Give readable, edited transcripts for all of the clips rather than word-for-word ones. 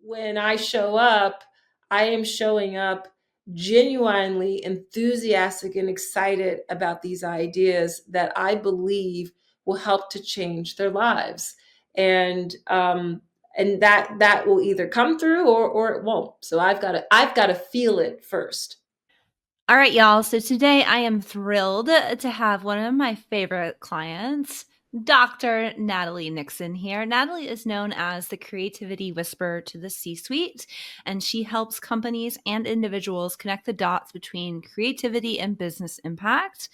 when I show up, I am showing up genuinely enthusiastic and excited about these ideas that I believe will help to change their lives. And that will either come through or it won't. So I've got to feel it first. All right, y'all. So today I am thrilled to have one of my favorite clients, Dr. Natalie Nixon here. Natalie is known as the creativity whisperer to the C suite, and she helps companies and individuals connect the dots between creativity and business impact.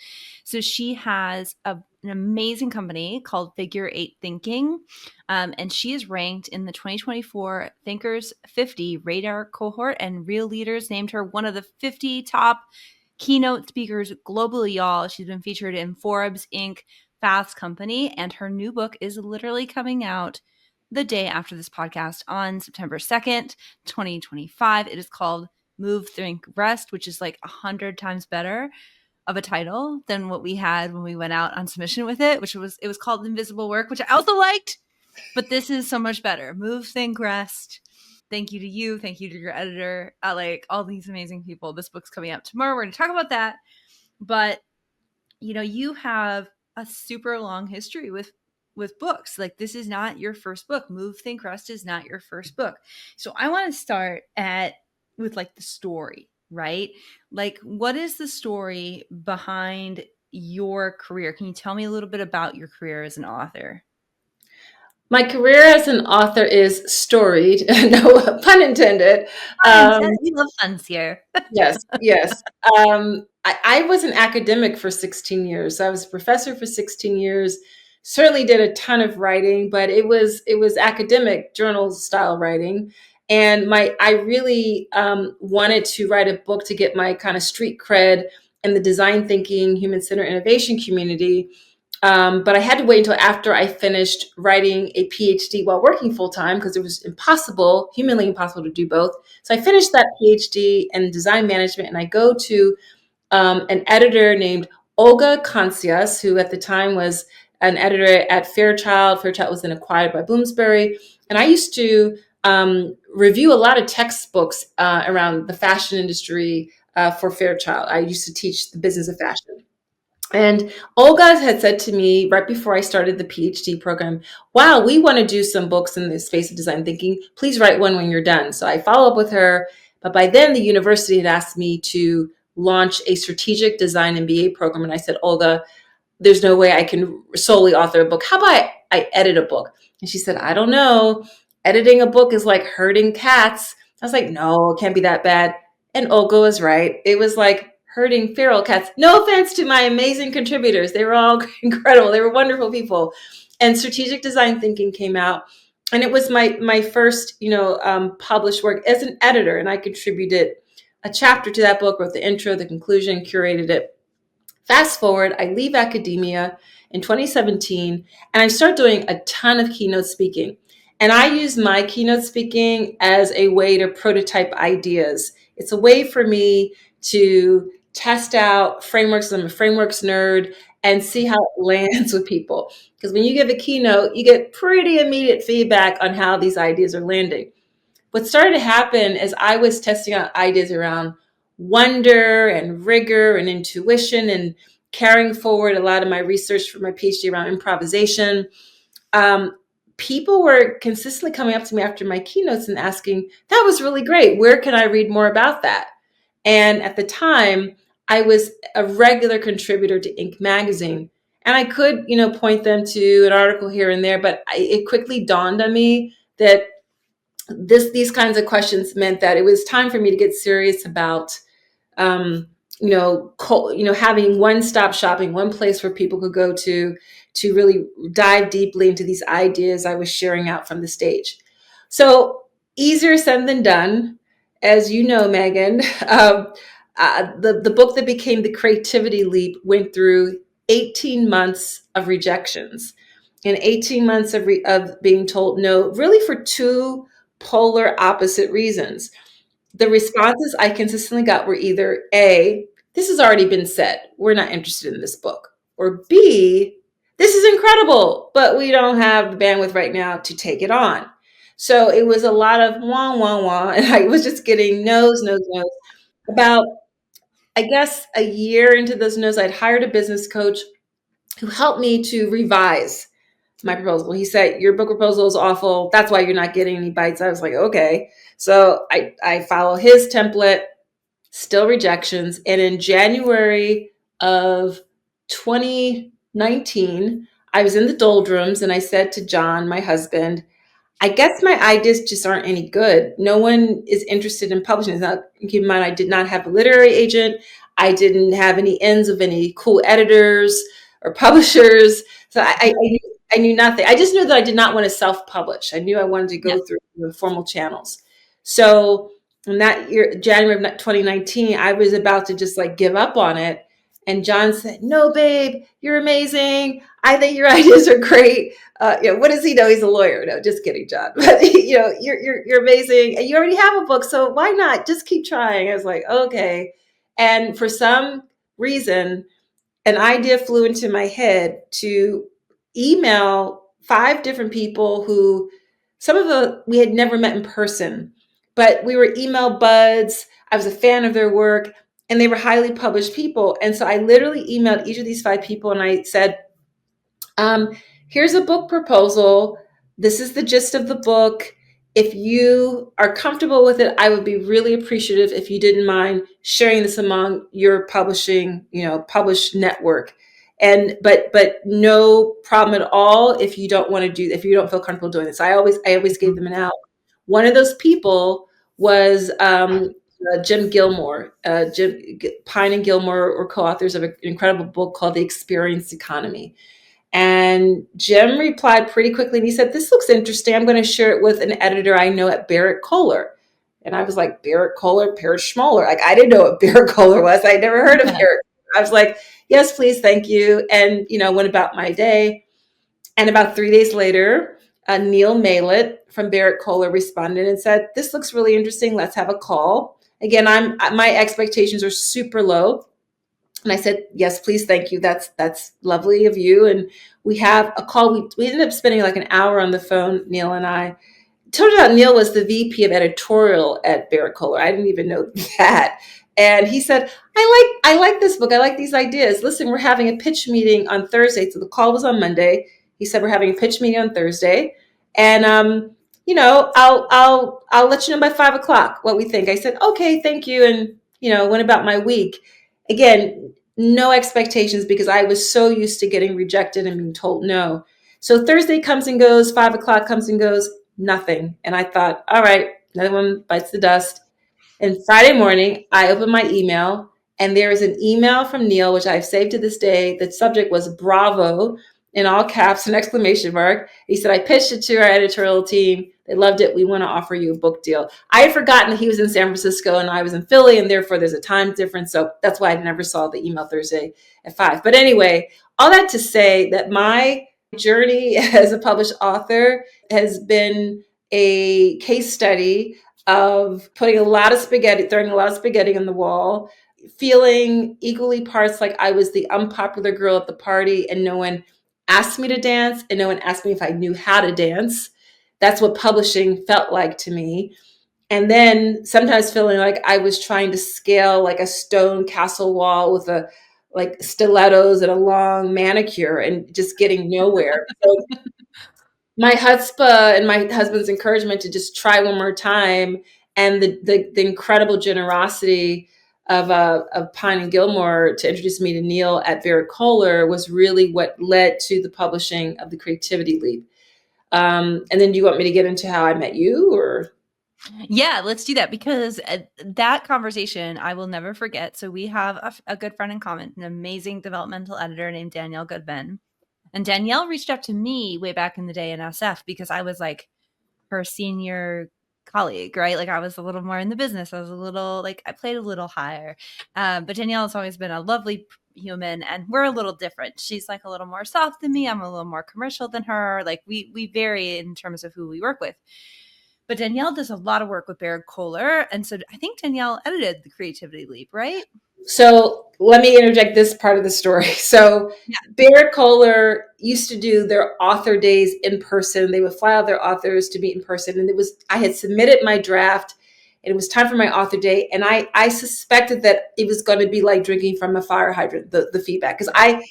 So she has an amazing company called Figure Eight Thinking, and she is ranked in the 2024 Thinkers 50 Radar cohort, and Real Leaders named her one of the 50 top keynote speakers globally, y'all. She's been featured in Forbes, Inc., Fast Company, and her new book is literally coming out the day after this podcast on September 2nd, 2025. It is called Move, Think, Rest, which is like 100 times better of a title than what we had when we went out on submission with it, it was called Invisible Work, which I also liked, but this is so much better. Move, Think, Rest. Thank you to you. Thank you to your editor. Like all these amazing people. This book's coming out tomorrow. We're going to talk about that. But you have a super long history with books. Like this is not your first book. Move, Think, Rest is not your first book. So I want to start with like the story, right? Like what is the story behind your career? Can you tell me a little bit about your career as an author? My career as an author is storied, no pun intended. We love puns here. Yes, yes. I was an academic for 16 years. So I was a professor for 16 years. Certainly did a ton of writing, but it was academic journal style writing. And I really wanted to write a book to get my kind of street cred in the design thinking, human centered innovation community. But I had to wait until after I finished writing a PhD while working full time because it was impossible, humanly impossible to do both. So I finished that PhD in design management, and I go to an editor named Olga Koncias, who at the time was an editor at Fairchild. Fairchild was then acquired by Bloomsbury. And I used to review a lot of textbooks around the fashion industry for Fairchild. I used to teach the business of fashion. And Olga had said to me right before I started the PhD program, wow, we want to do some books in the space of design thinking. Please write one when you're done. So I follow up with her. But by then, the university had asked me to launch a strategic design MBA program. And I said, Olga, there's no way I can solely author a book. How about I edit a book? And she said, I don't know. Editing a book is like herding cats. I was like, no, it can't be that bad. And Olga was right. It was like herding feral cats. No offense to my amazing contributors. They were all incredible. They were wonderful people. And strategic design thinking came out. And it was my first, published work as an editor. And I contributed a chapter to that book, wrote the intro, the conclusion, curated it. Fast forward, I leave academia in 2017 and I start doing a ton of keynote speaking. And I use my keynote speaking as a way to prototype ideas. It's a way for me to test out frameworks. I'm a frameworks nerd and see how it lands with people. Because when you give a keynote, you get pretty immediate feedback on how these ideas are landing. What started to happen is I was testing out ideas around wonder and rigor and intuition and carrying forward a lot of my research for my PhD around improvisation. Um, People were consistently coming up to me after my keynotes and asking, that was really great. Where can I read more about that? And at the time, I was a regular contributor to Inc. magazine. And I could, point them to an article here and there, but it quickly dawned on me that these kinds of questions meant that it was time for me to get serious about having one-stop shopping, one place where people could go to really dive deeply into these ideas I was sharing out from the stage. So easier said than done, as you know, Megan. The book that became the Creativity Leap went through 18 months of rejections and 18 months of being told no, really for two polar opposite reasons. The responses I consistently got were either A, this has already been said, we're not interested in this book, or B, this is incredible, but we don't have the bandwidth right now to take it on. So it was a lot of wah, wah, wah. And I was just getting no's, no's, no's. About, I guess, a year into those no's, I'd hired a business coach who helped me to revise my proposal. He said, your book proposal is awful. That's why you're not getting any bites. I was like, okay. So I follow his template, still rejections. And in January of 2019, I was in the doldrums and I said to John, my husband, I guess my ideas just aren't any good. No one is interested in publishing. Now, keep in mind, I did not have a literary agent. I didn't have any ends of any cool editors or publishers. So I knew nothing. I just knew that I did not want to self-publish. I knew I wanted to Yeah. go through the formal channels. So in that year, January of 2019, I was about to just like give up on it. And John said, no, babe, you're amazing. I think your ideas are great. What does he know? He's a lawyer. No, just kidding, John. But you're amazing, and you already have a book, so why not just keep trying? I was like, okay. And for some reason, an idea flew into my head to email 5 different people who some of the we had never met in person, but we were email buds. I was a fan of their work, and they were highly published people. And so I literally emailed each of these 5 people, and I said, um, here's a book proposal. This is the gist of the book. If you are comfortable with it, I would be really appreciative if you didn't mind sharing this among your publishing, published network. And but no problem at all if you don't want to do if you don't feel comfortable doing this. I always gave them an out. One of those people was Jim Gilmore. Jim Pine and Gilmore were co-authors of an incredible book called The Experience Economy. And Jim replied pretty quickly and he said, this looks interesting. I'm going to share it with an editor I know at Barrett Kohler. And I was like, Barrett Kohler, Parrish Schmoller. Like, I didn't know what Barrett Kohler was. I never heard of Yeah. Barrett. I was like, yes, please, thank you. And, went about my day. And about 3 days later, Neil Malett from Barrett Kohler responded and said, this looks really interesting. Let's have a call. Again, my expectations are super low. And I said, yes, please, thank you. That's lovely of you. And we have a call. We ended up spending like an hour on the phone, Neil and I. Turns out Neil was the VP of editorial at Barrett Kohler. I didn't even know that. And he said, I like this book. I like these ideas. Listen, we're having a pitch meeting on Thursday. So the call was on Monday. He said, we're having a pitch meeting on Thursday. And I'll let you know by 5 o'clock what we think. I said, okay, thank you. And, went about my week. Again, no expectations because I was so used to getting rejected and being told no. So Thursday comes and goes, 5 o'clock comes and goes, nothing. And I thought, all right, another one bites the dust. And Friday morning, I opened my email and there is an email from Neil, which I've saved to this day. The subject was bravo in all caps and exclamation mark. He said, I pitched it to our editorial team. They loved it. We want to offer you a book deal. I had forgotten that he was in San Francisco and I was in Philly, and therefore there's a time difference. So that's why I never saw the email Thursday at 5. But anyway, all that to say that my journey as a published author has been a case study of putting a lot of spaghetti, throwing a lot of spaghetti on the wall, feeling equally parts like I was the unpopular girl at the party and no one asked me to dance and no one asked me if I knew how to dance. That's what publishing felt like to me. And then sometimes feeling like I was trying to scale like a stone castle wall with a like stilettos and a long manicure and just getting nowhere. So my chutzpah and my husband's encouragement to just try one more time, and the incredible generosity of Pine and Gilmore to introduce me to Neil at Barrett Kohler was really what led to the publishing of the Creativity Leap. And then, do you want me to get into how I met you, or? Yeah, let's do that because that conversation I will never forget. So we have a good friend in common, an amazing developmental editor named Danielle Goodman. And Danielle reached out to me way back in the day in SF because I was like her senior colleague, right? Like I was a little more in the business. I was a little like I played a little higher. But Danielle has always been a lovely human, and we're a little different. She's like a little more soft than me. I'm a little more commercial than her. Like we vary in terms of who we work with. But Danielle does a lot of work with Barrett Kohler. And so I think Danielle edited the Creativity Leap, right? So let me interject this part of the story. So Yeah. Barrett Kohler used to do their author days in person. They would fly out their authors to meet in person. And I had submitted my draft and it was time for my author day. And I suspected that it was going to be like drinking from a fire hydrant, the feedback. Because I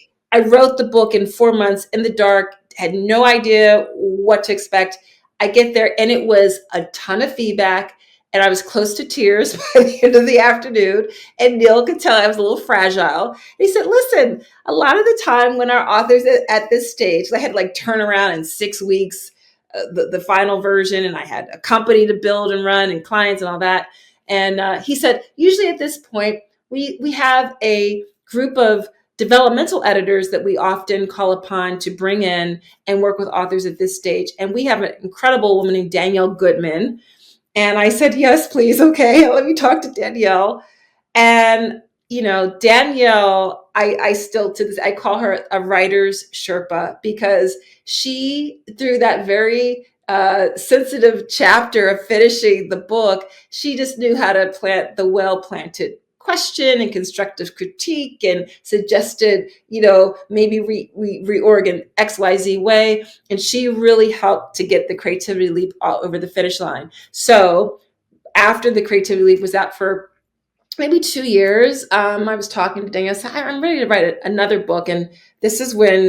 wrote the book in 4 months in the dark, had no idea what to expect. I get there and it was a ton of feedback. And I was close to tears by the end of the afternoon. And Neil could tell I was a little fragile. And he said, listen, a lot of the time when our authors at this stage, they had like turn around in 6 weeks, the final version, and I had a company to build and run and clients and all that. And he said, usually at this point, we have a group of developmental editors that we often call upon to bring in and work with authors at this stage. And we have an incredible woman named Danielle Goodman. And I said, yes, please. Okay, let me talk to Danielle. And, Danielle, I still to this, I call her a writer's Sherpa because she, through that very sensitive chapter of finishing the book, she just knew how to plant the well planted question and constructive critique and suggested, maybe reorg in XYZ way. And she really helped to get the creativity leap all over the finish line. So after the creativity leap was out for maybe 2 years, I was talking to Danielle. I said, I'm ready to write another book, and this is when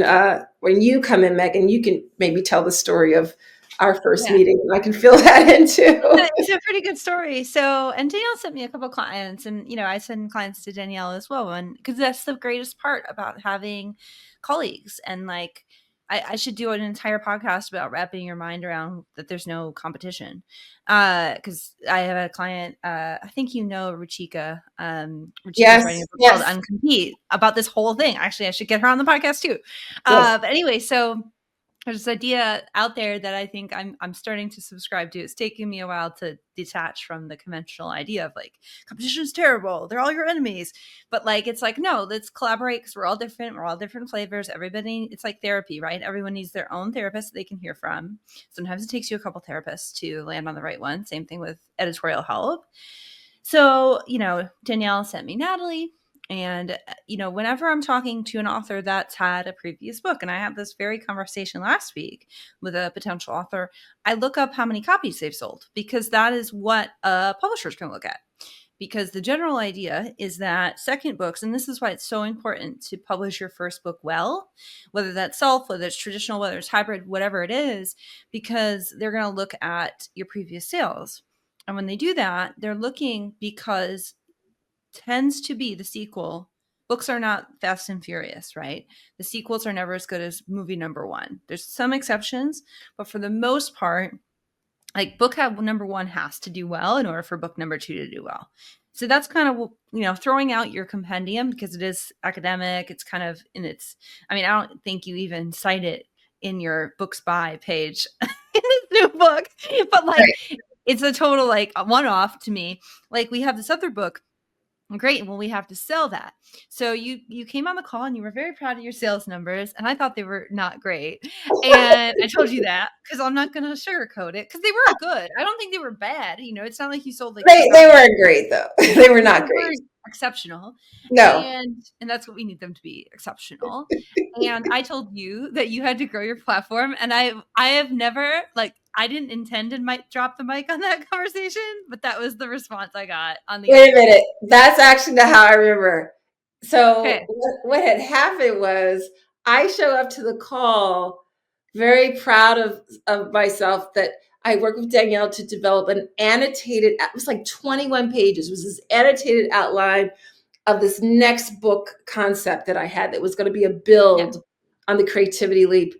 you come in, Megan. You can maybe tell the story of our first Yeah. meeting. I can fill that in too. It's a pretty good story. So, and Danielle sent me a couple clients, and I send clients to Danielle as well, and because that's the greatest part about having colleagues. And like, I should do an entire podcast about wrapping your mind around that there's no competition. Because I have a client, I think Ruchika. Ruchika's writing Yes, a book called yes, Uncompete about this whole thing. Actually, I should get her on the podcast too. yes. But anyway, so there's this idea out there that I think I'm starting to subscribe to. It's taking me a while to detach from the conventional idea of like competition is terrible. They're all your enemies. But like it's like, no, let's collaborate because we're all different. We're all different flavors. Everybody, it's like therapy, right? Everyone needs their own therapist that they can hear from. Sometimes it takes you a couple therapists to land on the right one. Same thing with editorial help. So, Danielle sent me Natalie. And, whenever I'm talking to an author that's had a previous book, and I had this very conversation last week with a potential author, I look up how many copies they've sold because that is what publishers can look at. Because the general idea is that second books, and this is why it's so important to publish your first book well, whether that's self, whether it's traditional, whether it's hybrid, whatever it is, because they're going to look at your previous sales. And when they do that, they're looking because tends to be the sequel. Books are not Fast and Furious, right? The sequels are never as good as movie number one. There's some exceptions, but for the most part, like book number one has to do well in order for book number two to do well. So that's kind of, throwing out your compendium because it is academic. It's kind of in its, I don't think you even cite it in your books by page in this new book, but like, Right. it's a total like one-off to me. Like we have this other book. Great. Well, we have to sell that. So you came on the call and you were very proud of your sales numbers, and I thought they were not great. And I told you that because I'm not going to sugarcoat it because they were good. I don't think they were bad. It's not like you sold like They 2,000. weren't great though. They were They not great. weren't exceptional, No. and that's what we need them to be, exceptional. And I told you that you had to grow your platform, and I have never like I didn't intend to drop the mic on that conversation, but that was the response I got on the Wait other a end. minute. That's actually not how I remember. So Okay. what had happened was I show up to the call very proud of myself that I worked with Danielle to develop an annotated, it was like 21 pages. It was this annotated outline of this next book concept that I had that was going to be a Yeah. build on the creativity leap.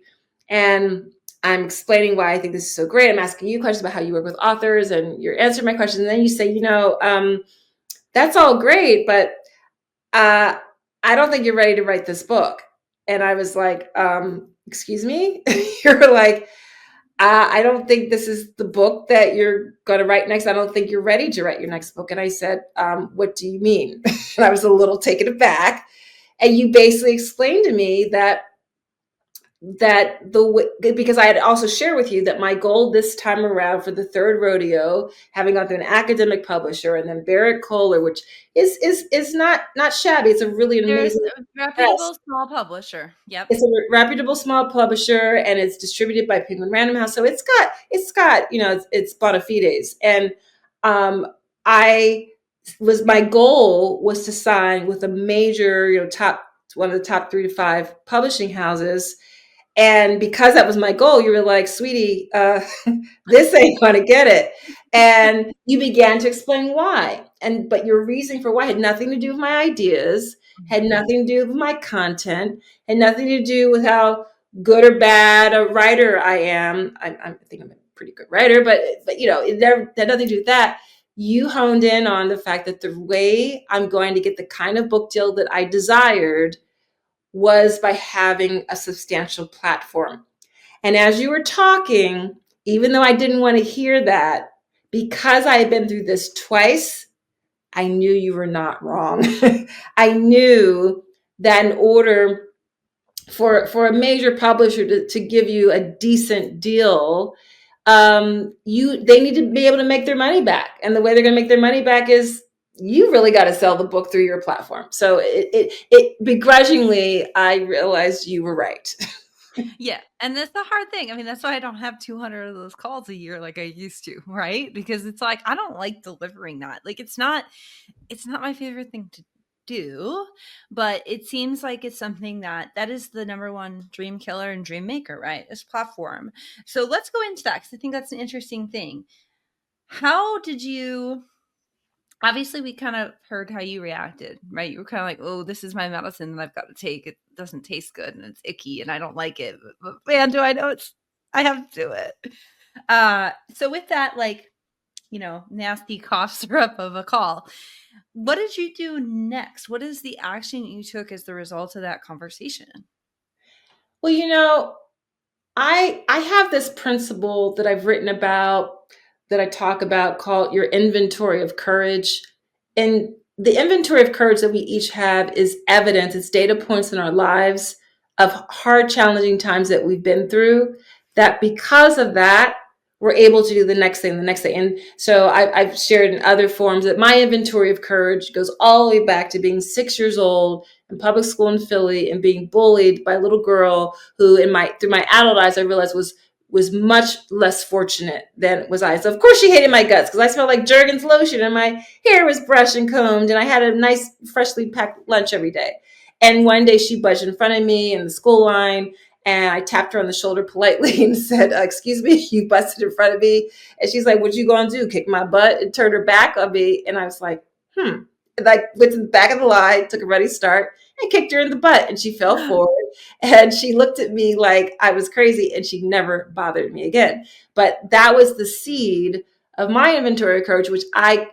And I'm explaining why I think this is so great. I'm asking you questions about how you work with authors, and you're answering my questions. And then you say, that's all great, but I don't think you're ready to write this book. And I was like, excuse me? You're like, I don't think this is the book that you're going to write next. I don't think you're ready to write your next book. And I said, what do you mean? And I was a little taken aback. And you basically explained to me that that because I had also shared with you that my goal this time around for the third rodeo, having gone through an academic publisher and then Barrett Kohler, which is not shabby. It's a really There's amazing a press. reputable small publisher. Yep. It's a reputable small publisher, and it's distributed by Penguin Random House. So it's got it's bona fides. And I was my goal was to sign with a major top one of the top 3 to 5 publishing houses, and because that was my goal, you were like, sweetie, this ain't going to get it. And you began to explain why. But your reason for why had nothing to do with my ideas, had Mhm. nothing to do with my content, had nothing to do with how good or bad a writer I am. I think I'm a pretty good writer, but it never had nothing to do with that. You honed in on the fact that the way I'm going to get the kind of book deal that I desired was by having a substantial platform. And as you were talking, even though I didn't want to hear that, because I had been through this twice, I knew you were not wrong. I knew that in order for a major publisher to give you a decent deal, they need to be able to make their money back. And the way they're going to make their money back is you really got to sell the book through your platform. So it begrudgingly, I realized you were right. Yeah, and that's the hard thing. I mean, that's why I don't have 200 of those calls a year like I used to, right? Because it's like I don't like delivering that. Like it's not my favorite thing to do, but it seems like it's something that is the number one dream killer and dream maker, right? Is platform. So let's go into that because I think that's an interesting thing. How did you obviously we kind of heard how you reacted, right? You were kind of like, oh, this is my medicine that I've got to take. It doesn't taste good and it's icky and I don't like it. But man, do I know I have to do it. So with that, like, nasty cough syrup of a call, what did you do next? What is the action you took as the result of that conversation? Well, I have this principle that I've written about, that I talk about, called your inventory of courage. And the inventory of courage that we each have is evidence, it's data points in our lives of hard, challenging times that we've been through, that because of that, we're able to do the next thing, the next thing. And so I've shared in other forms that my inventory of courage goes all the way back to being 6 years old in public school in Philly and being bullied by a little girl who through my adult eyes I realized was much less fortunate than was I. So of course she hated my guts because I smelled like Jergens lotion and my hair was brushed and combed and I had a nice freshly packed lunch every day. And one day she budged in front of me in the school line, and I tapped her on the shoulder politely and said, excuse me, you busted in front of me. And she's like, what you gonna do? Kick my butt? And turned her back on me. And I was like, And I went to the back of the line, took a running start, and kicked her in the butt. And she fell forward. And she looked at me like I was crazy, and she never bothered me again. But that was the seed of my inventory of courage, which I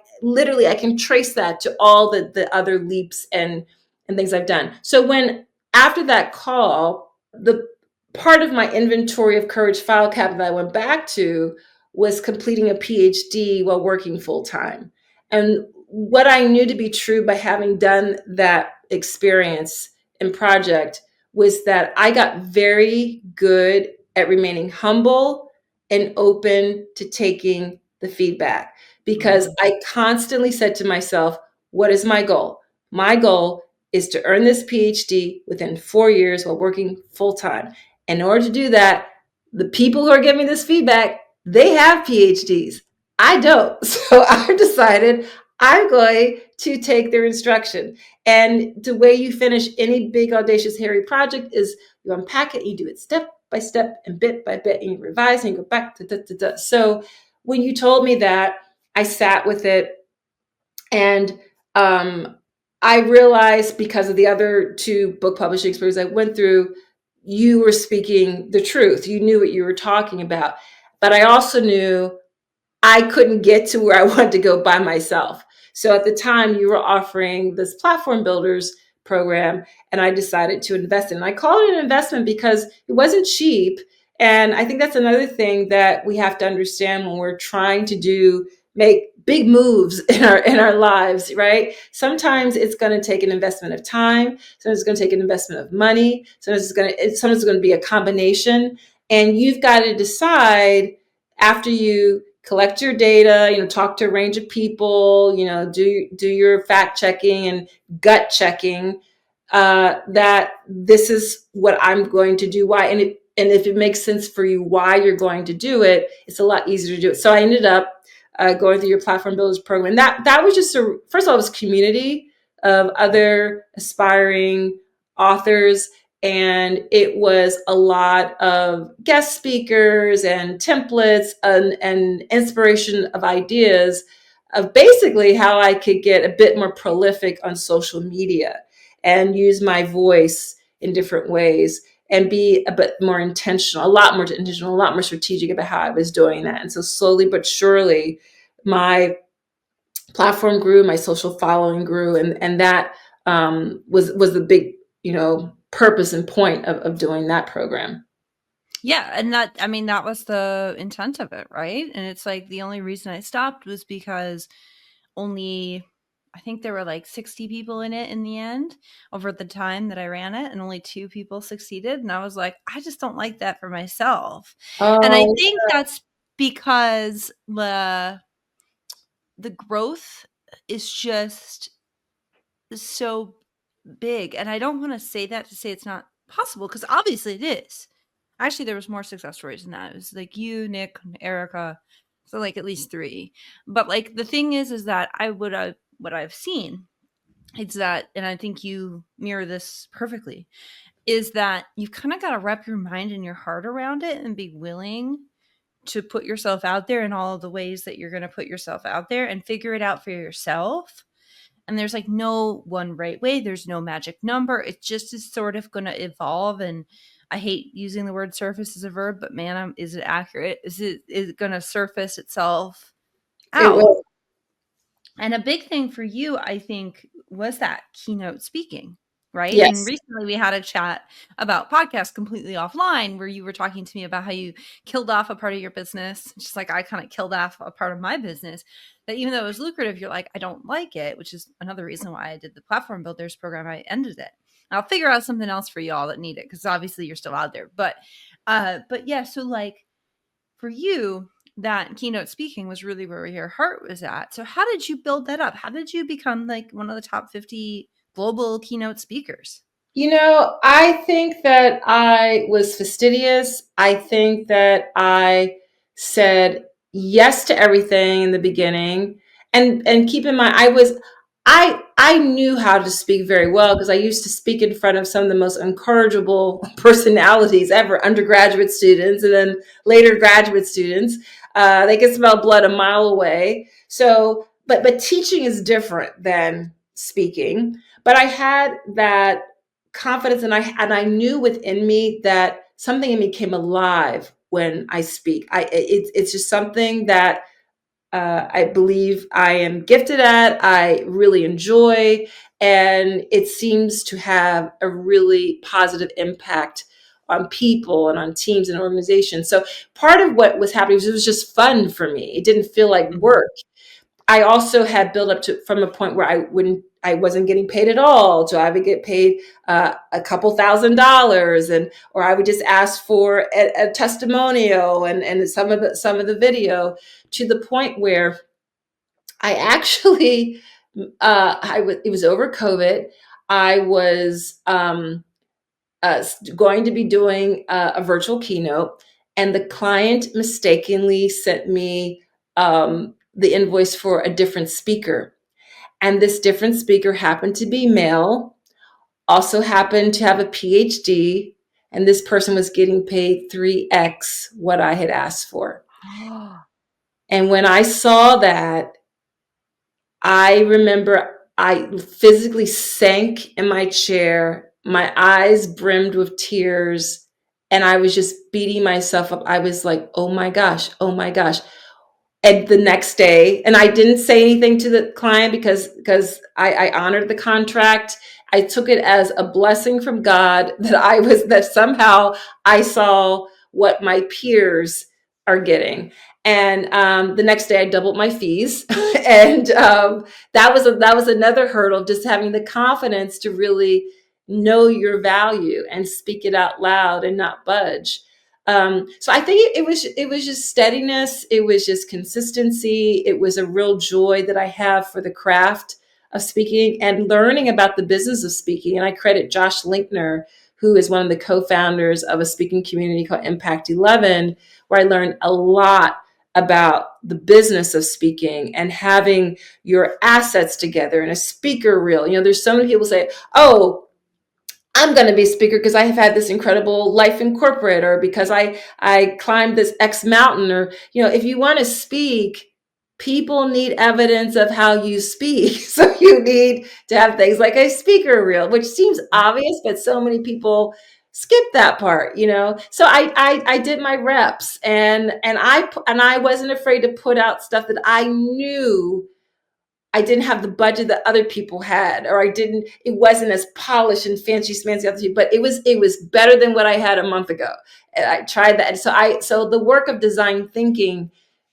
can trace that to all the other leaps and things I've done. So when after that call, the part of my inventory of courage file cabinet that I went back to was completing a PhD while working full time. And what I knew to be true by having done that experience and project was that I got very good at remaining humble and open to taking the feedback, because Mhm. I constantly said to myself, what is my goal? My goal is to earn this PhD within 4 years while working full time. In order to do that, the people who are giving this feedback, they have PhDs. I don't. So I've decided I'm going to take their instruction. And the way you finish any big, audacious, hairy project is you unpack it, you do it step by step and bit by bit, and you revise and you go back to da, da, da. So when you told me that, I sat with it, and I realized, because of the other 2 book publishing experiences I went through, you were speaking the truth. You knew what you were talking about. But I also knew I couldn't get to where I wanted to go by myself. So at the time, you were offering this platform builders program, and I decided to invest in it. And I call it an investment because it wasn't cheap. And I think that's another thing that we have to understand when we're trying to make big moves in our lives, right? Sometimes it's going to take an investment of time. Sometimes it's going to take an investment of money. Sometimes it's going to be a combination. And you've got to decide after you collect your data, talk to a range of people, do your fact checking and gut checking, that this is what I'm going to do. Why? And if it makes sense for you, why you're going to do it, it's a lot easier to do it. So I ended up going through your platform builders program. And that was just first of all, it was community of other aspiring authors. And it was a lot of guest speakers and templates and inspiration of ideas of basically how I could get a bit more prolific on social media and use my voice in different ways and be a bit more intentional, a lot more intentional, a lot more strategic about how I was doing that. And so slowly but surely, my platform grew, my social following grew, and that was the big, purpose and point of doing that program. Yeah, and that was the intent of it, right? And it's like the only reason I stopped was because only I think there were like 60 people in it in the end over the time that I ran it, and only 2 people succeeded. And I was like, I just don't like that for myself. And I Oh, think that's because the growth is just so big. And I don't want to say that to say it's not possible, because obviously it is. Actually, there was more success stories than that. It was like you, Nick, Erica, so like at least 3. But like the thing is that what I've seen is that, and I think you mirror this perfectly, is that you've kind of got to wrap your mind and your heart around it and be willing to put yourself out there in all of the ways that you're going to put yourself out there and figure it out for yourself. And there's like no one right way. There's no magic number. It just is sort of going to evolve. And I hate using the word surface as a verb, but man, is it accurate? Is it going to surface itself it out? was. And a big thing for you, I think, was that keynote speaking, right? And Yes. recently we had a chat about podcasts completely offline, where you were talking to me about how you killed off a part of your business, just like I kind of killed off a part of my business. That even though it was lucrative, you're like, I don't like it, which is another reason why I did the platform builders program. I ended it. I'll figure out something else for y'all that need it, because obviously you're still out there. But yeah, so like for you, that keynote speaking was really where your heart was at. So how did you build that up? How did you become like one of the top 50 global keynote speakers? I think that I was fastidious. I think that I said yes to everything in the beginning. And keep in mind, I knew how to speak very well because I used to speak in front of some of the most incorrigible personalities ever, undergraduate students and then later graduate students. They can smell blood a mile away. So, but teaching is different than speaking. But I had that confidence, and I knew within me that something in me came alive when I speak. It's just something that I believe I am gifted at. I really enjoy, and it seems to have a really positive impact on people and on teams and organizations. So part of what was happening was it was just fun for me. It didn't feel like Mhm. work. I also had built up to from a point where I wasn't getting paid at all. So I would get paid a couple $1,000s, and or I would just ask for a testimonial and some of the video, to the point where I actually it was over COVID. I was going to be doing a virtual keynote, and the client mistakenly sent me the invoice for a different speaker. And this different speaker happened to be male, also happened to have a PhD, and this person was getting paid 3x what I had asked for. And when I saw that, I remember I physically sank in my chair. My eyes brimmed with tears, and I was just beating myself up. I was like, oh my gosh, oh my gosh. And the next day, and I didn't say anything to the client because I honored the contract. I took it as a blessing from God that somehow I saw what my peers are getting. And the next day I doubled my fees. And that was another hurdle, just having the confidence to really know your value and speak it out loud and not budge. So I think it was just steadiness. It was just consistency. It was a real joy that I have for the craft of speaking and learning about the business of speaking. And I credit Josh Linkner, who is one of the co-founders of a speaking community called Impact 11, where I learned a lot about the business of speaking and having your assets together and a speaker reel. You know, there's so many people say, "Oh, I'm going to be a speaker because I have had this incredible life in corporate, or because I climbed this X mountain," or, you know, if you want to speak, people need evidence of how you speak. So you need to have things like a speaker reel, which seems obvious, but so many people skip that part, you know. So I did my reps, and I wasn't afraid to put out stuff that I knew I didn't have the budget that other people had, or it wasn't as polished and fancy smancy other people, but it was better than what I had a month ago. And I tried that. So the work of design thinking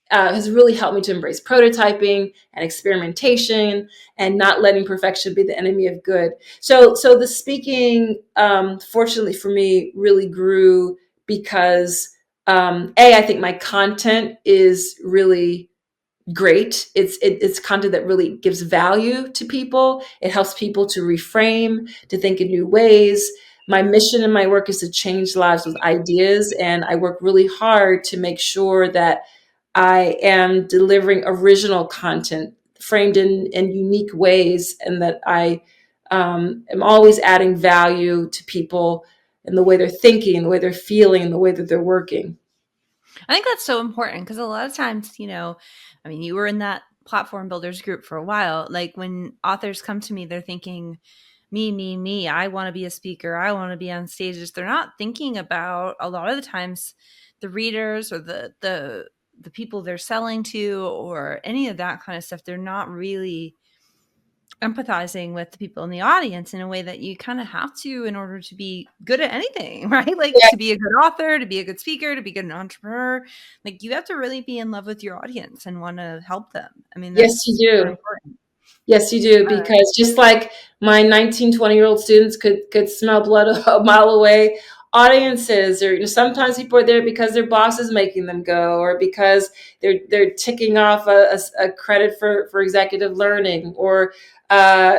has really helped me to embrace prototyping and experimentation and not letting perfection be the enemy of good. So the speaking, fortunately for me, really grew because, I think my content is really great. It's content that really gives value to people. It helps people to reframe, to think in new ways. My mission in my work is to change lives with ideas, and I work really hard to make sure that I am delivering original content framed in unique ways, and that I am always adding value to people in the way they're thinking, the way they're feeling, the way that they're working. I think that's so important because a lot of times, you know, I mean, you were in that platform builders group for a while. Like when authors come to me, they're thinking, me. I want to be a speaker. I want to be on stages. They're not thinking about a lot of the times the readers or the people they're selling to or any of that kind of stuff. They're not really empathizing with the people in the audience in a way that you kind of have to in order to be good at anything, right? Like Yeah. to be a good author, to be a good speaker, to be a good entrepreneur, like you have to really be in love with your audience and want to help them. I mean, Yes, that's you super do. important. Yes, you do, because just like my 19, 20-year-old students could smell blood a mile away, audiences, or, you know, sometimes people are there because their boss is making them go, or because they're ticking off a credit for executive learning, or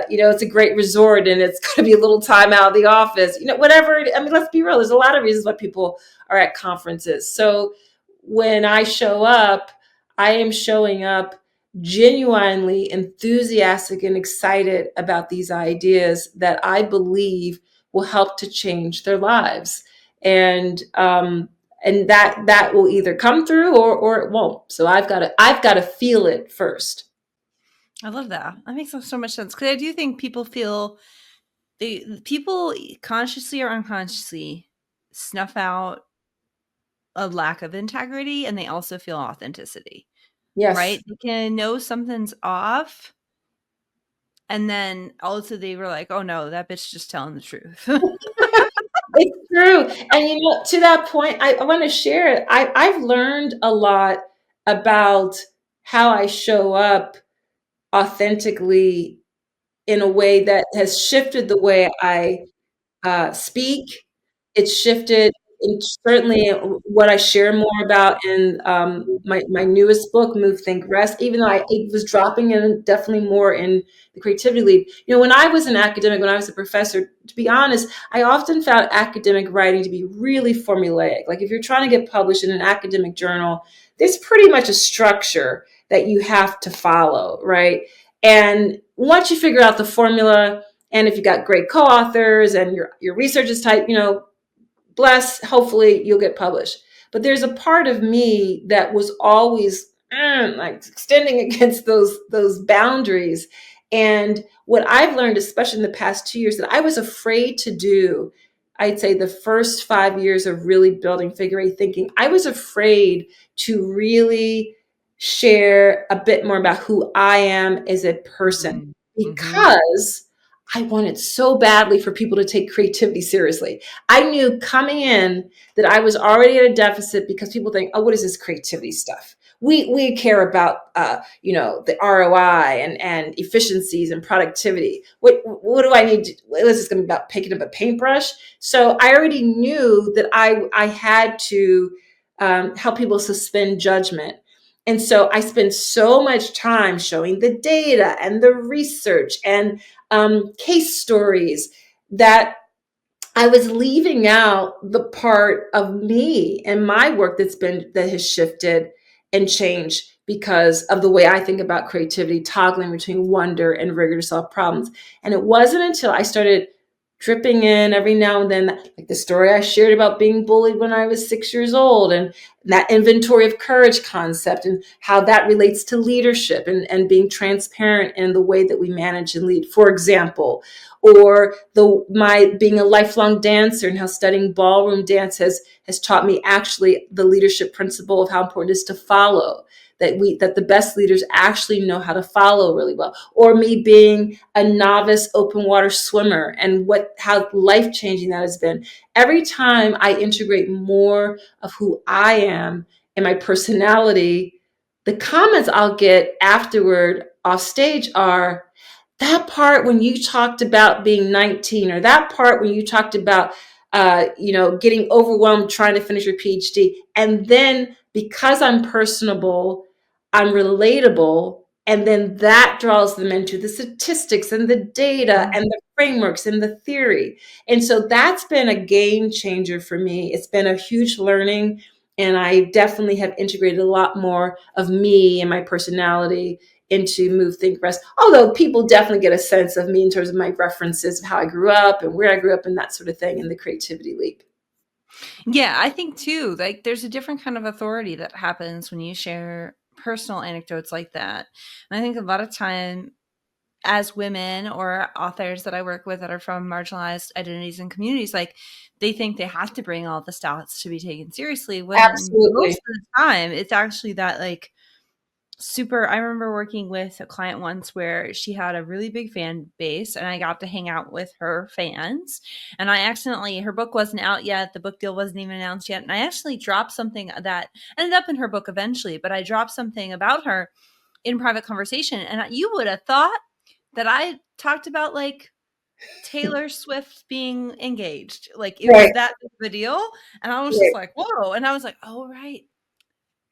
you know, it's a great resort and it's going to be a little time out of the office, you know, whatever. I mean, let's be real. There's a lot of reasons why people are at conferences. So when I show up, I am showing up genuinely enthusiastic and excited about these ideas that I believe will help to change their lives. And that will either come through or it won't. So I've got to feel it first. I love that. That makes so much sense because I do think people feel people consciously or unconsciously snuff out a lack of integrity and they also feel authenticity, Yes. right? They can know something's off and then also they were like, "Oh no, that bitch just telling the truth." It's true. And, you know, to that point, I want to share it. I've learned a lot about how I show up authentically in a way that has shifted the way I speak. It's shifted, and certainly what I share more about in my newest book, Move, Think, Rest, even though it was dropping in definitely more in the creativity lead. You know, when I was an academic, when I was a professor, to be honest, I often found academic writing to be really formulaic. Like if you're trying to get published in an academic journal, there's pretty much a structure that you have to follow, right? And once you figure out the formula, and if you've got great co-authors and your research is tight, you know, bless, hopefully you'll get published. But there's a part of me that was always like extending against those boundaries. And what I've learned, especially in the past 2 years, that I was afraid to do, I'd say the first 5 years of really building figure eight thinking, I was afraid to really share a bit more about who I am as a person, Mhm. Mhm. because I wanted so badly for people to take creativity seriously. I knew coming in that I was already at a deficit because people think, oh, what is this creativity stuff? we care about the ROI and efficiencies and productivity. What do I need to, what is this going to be about, picking up a paintbrush? So I already knew that I had to help people suspend judgment. And so I spent so much time showing the data and the research and case stories that I was leaving out the part of me and my work that has shifted and changed because of the way I think about creativity, toggling between wonder and rigor to solve problems. And it wasn't until I started dripping in every now and then, like the story I shared about being bullied when I was 6 years old, and that inventory of courage concept and how that relates to leadership and being transparent in the way that we manage and lead, for example, or my being a lifelong dancer and how studying ballroom dance has taught me actually the leadership principle of how important it is to follow, that the best leaders actually know how to follow really well, or me being a novice open water swimmer and how life changing that has been. Every time I integrate more of who I am and my personality, the comments I'll get afterward off stage are, that part when you talked about being 19, or that part when you talked about getting overwhelmed trying to finish your PhD. And then because I'm personable, I'm relatable, and then that draws them into the statistics and the data and the frameworks and the theory. And so that's been a game changer for me. It's been a huge learning, and I definitely have integrated a lot more of me and my personality into Move, Think, Rest. Although people definitely get a sense of me in terms of my references of how I grew up and where I grew up and that sort of thing in the Creativity Leap. Yeah, I think too, like there's a different kind of authority that happens when you share personal anecdotes like that. And I think a lot of time as women or authors that I work with that are from marginalized identities and communities, like they think they have to bring all the stats to be taken seriously, when Absolutely. most of the time it's actually that like super. I remember working with a client once where she had a really big fan base and I got to hang out with her fans, and I accidentally, her book wasn't out yet, the book deal wasn't even announced yet, and I actually dropped something that ended up in her book eventually, but I dropped something about her in private conversation, and you would have thought that I talked about like Taylor Swift being engaged. Like it Right. was that big of a deal. And I was just Right. like, whoa. And I was like, oh, right.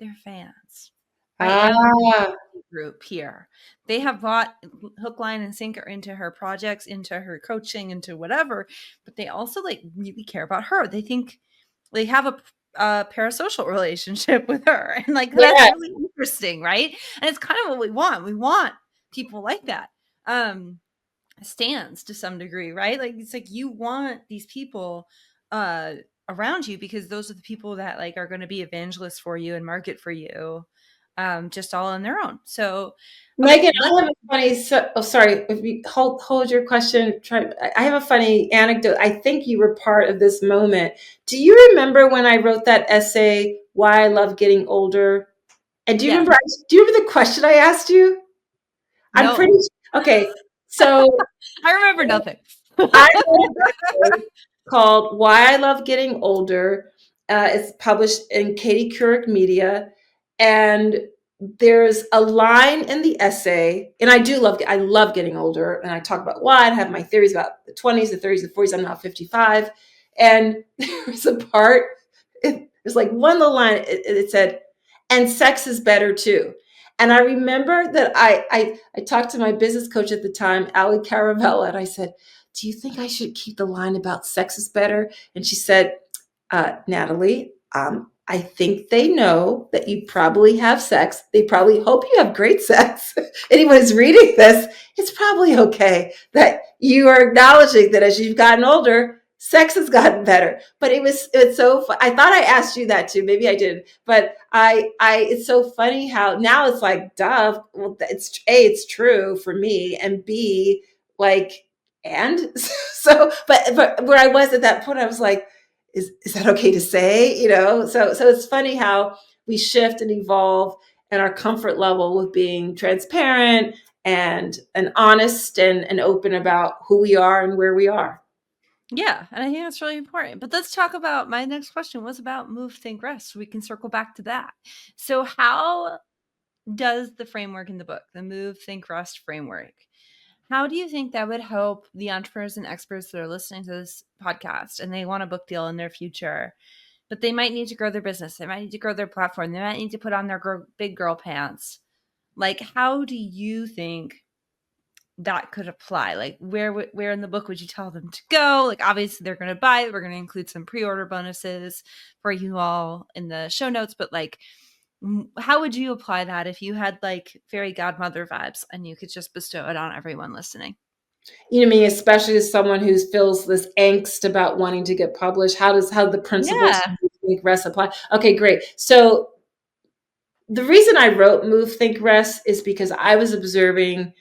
They're fans. Right. And I'm the Ah, group here. They have bought hook, line, and sinker into her projects, into her coaching, into whatever, but they also like really care about her. They think they have a parasocial relationship with her. And like that's yeah. really interesting, right? And it's kind of what we want. We want people like that. Stands to some degree, right? Like it's like you want these people uh around you because those are the people that like are going to be evangelists for you and market for you, just all on their own. So okay, Megan, let's. I have a funny, sorry, if you hold your question. I have a funny anecdote. I think you were part of this moment. Do you remember when I wrote that essay, Why I Love Getting Older? And Yes. do you remember the question I asked you? I'm pretty, No. okay. So I remember nothing. I wrote an essay called Why I Love Getting Older. It's published in Katie Couric Media. And there's a line in the essay, and I love getting older. And I talk about why, I have my theories about the 20s, the 30s, the 40s. I'm now 55. And there's a part, there's like one little line, it said, and sex is better too. And I remember that I talked to my business coach at the time, Ali Caravella, and I said, do you think I should keep the line about sex is better? And she said, Natalie, I think they know that you probably have sex. They probably hope you have great sex. Anyone who's reading this, it's probably okay that you are acknowledging that as you've gotten older, sex has gotten better. But it's so I thought I asked you that too. Maybe I did. But it's so funny how now it's like, duh. Well, it's true for me, and B, like, and but where I was at that point, I was like, is that okay to say? So it's funny how we shift and evolve, and our comfort level with being transparent and honest and open about who we are and where we are. Yeah, and I think that's really important. But let's talk about my next question was about move, think, rest. We can circle back to that. So, how does the framework in the book, the move, think, rest framework, how do you think that would help the entrepreneurs and experts that are listening to this podcast and they want a book deal in their future, but they might need to grow their business, they might need to grow their platform, they might need to put on their big girl pants? Like, how do you think that could apply? Like, where in the book would you tell them to go? Like, obviously they're going to buy it. We're going to include some pre-order bonuses for you all in the show notes, but like, how would you apply that if you had like fairy godmother vibes and you could just bestow it on everyone listening? You know me, especially as someone who feels this angst about wanting to get published. How the principles Yeah. of Think Rest apply? Okay, great. So the reason I wrote Move, Think, Rest is because I was observing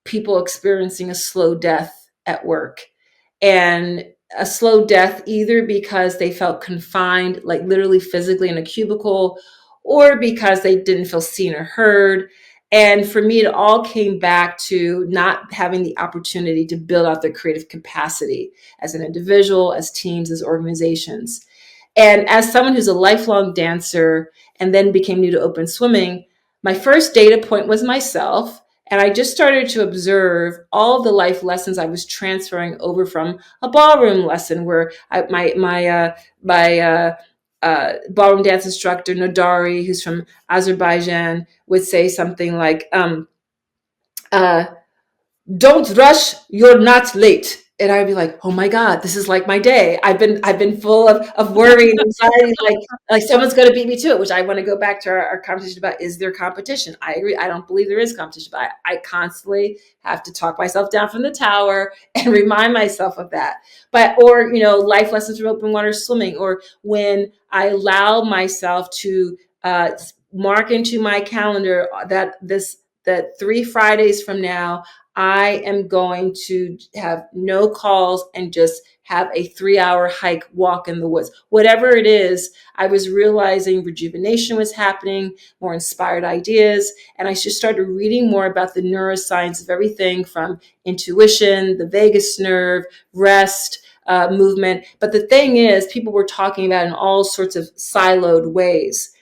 people experiencing a slow death at work, and a slow death either because they felt confined, like literally physically in a cubicle, or because they didn't feel seen or heard. And for me, it all came back to not having the opportunity to build out their creative capacity as an individual, as teams, as organizations. And as someone who's a lifelong dancer and then became new to open swimming, my first data point was myself. And I just started to observe all the life lessons I was transferring over from a ballroom lesson where my ballroom dance instructor, Nodari, who's from Azerbaijan, would say something like, uh, don't rush, you're not late. And I'd be like, oh my God, this is like my day. I've been full of worry and anxiety, like someone's gonna beat me to it, which I want to go back to our conversation about, is there competition? I agree. I don't believe there is competition, but I constantly have to talk myself down from the tower and remind myself of that. But or, life lessons from open water swimming, or when I allow myself to mark into my calendar that 3 Fridays from now I am going to have no calls and just have a 3 hour hike, walk in the woods. Whatever it is, I was realizing rejuvenation was happening, more inspired ideas. And I just started reading more about the neuroscience of everything from intuition, the vagus nerve, rest, movement. But the thing is, people were talking about it in all sorts of siloed ways.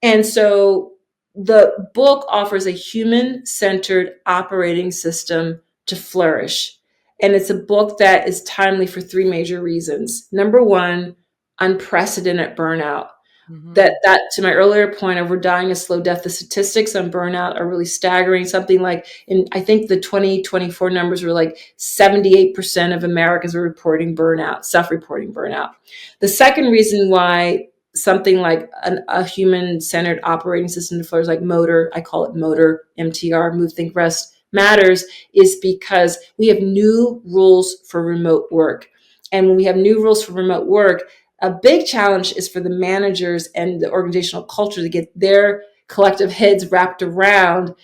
And so the book offers a human centered operating system to flourish. And it's a book that is timely for three major reasons. Number one, unprecedented burnout. Mm-hmm. That to my earlier point of we're dying a slow death, the statistics on burnout are really staggering. Something like, in I think the 2024 numbers were like 78% of Americans were reporting burnout, self-reporting burnout. The second reason why something like a human-centered operating system to flourish, like motor, I call it motor, MTR, move, think, rest, matters, is because we have new rules for remote work. And when we have new rules for remote work, a big challenge is for the managers and the organizational culture to get their collective heads wrapped around